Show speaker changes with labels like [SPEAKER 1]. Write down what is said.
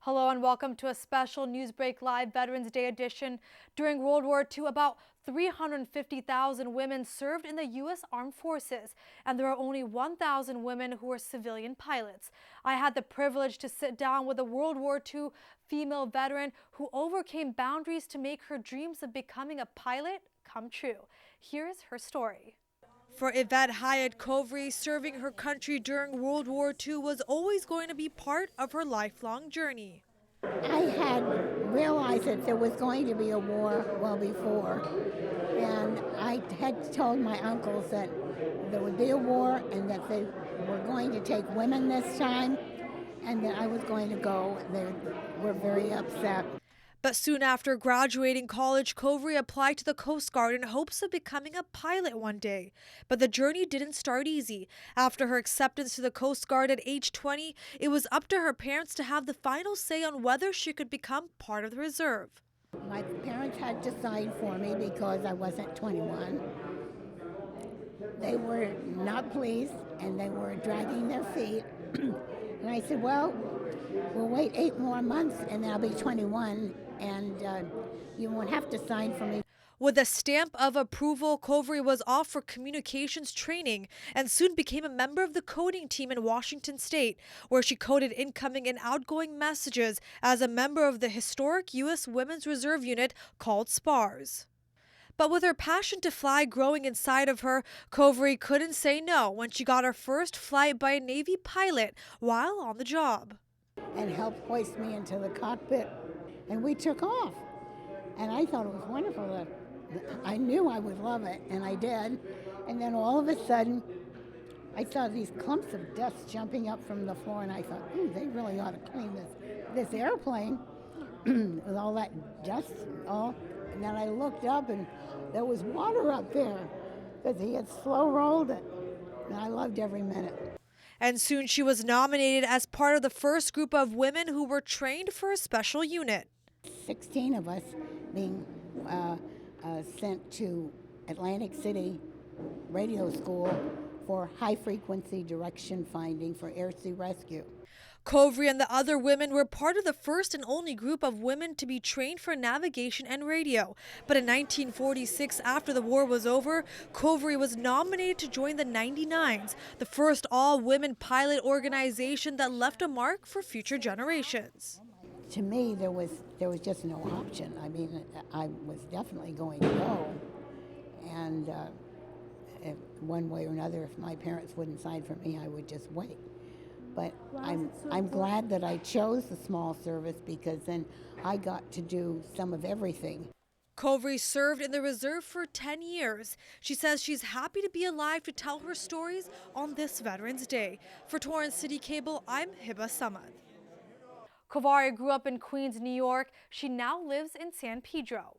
[SPEAKER 1] Hello and welcome to a special Newsbreak Live Veterans Day edition. During World War II, about 350,000 women served in the U.S. Armed Forces, and there are only 1,000 women who are civilian pilots. I had the privilege to sit down with a World War II female veteran who overcame boundaries to make her dreams of becoming a pilot come true. Here's her story. For Yvette Hyatt Kovary, serving her country during World War II was always going to be part of her lifelong journey.
[SPEAKER 2] I had realized that there was going to be a war well before, and I had told my uncles that there would be a war and that they were going to take women this time, and that I was going to go. They were very upset.
[SPEAKER 1] But soon after graduating college, Kovary applied to the Coast Guard in hopes of becoming a pilot one day. But the journey didn't start easy. After her acceptance to the Coast Guard at age 20, it was up to her parents to have the final say on whether she could become part of the reserve.
[SPEAKER 2] My parents had to sign for me because I wasn't 21. They were not pleased, and they were dragging their feet. And I said, well, we'll wait 8 more months and then I'll be 21 and you won't have to sign for me.
[SPEAKER 1] With a stamp of approval, Kovary was off for communications training and soon became a member of the coding team in Washington State, where she coded incoming and outgoing messages as a member of the historic U.S. Women's Reserve Unit called SPARS. But with her passion to fly growing inside of her, Kovary couldn't say no when she got her first flight by a Navy pilot while on the job.
[SPEAKER 2] And helped hoist me into the cockpit, and we took off. And I thought it was wonderful. I knew I would love it, and I did. And then all of a sudden, I saw these clumps of dust jumping up from the floor, and I thought, ooh, they really ought to clean this airplane with all that dust. And then I looked up, and there was water up there because he had slow rolled it. And I loved every minute.
[SPEAKER 1] And soon she was nominated as part of the first group of women who were trained for a special unit.
[SPEAKER 2] 16 of us being sent to Atlantic City Radio School for high-frequency direction finding for air-sea rescue.
[SPEAKER 1] Kovary and the other women were part of the first and only group of women to be trained for navigation and radio. But in 1946, after the war was over, Kovary was nominated to join the 99s, the first all-women pilot organization that left a mark for future generations.
[SPEAKER 2] To me, there was just no option. I mean, I was definitely going to go, and if one way or another, if my parents wouldn't sign for me, I would just wait. But I'm glad that I chose the small service because then I got to do some of everything.
[SPEAKER 1] Kovary served in the reserve for 10 years. She says she's happy to be alive to tell her stories on this Veterans Day. For Torrance City Cable, I'm Hiba Samad. Kovary grew up in Queens, New York. She now lives in San Pedro.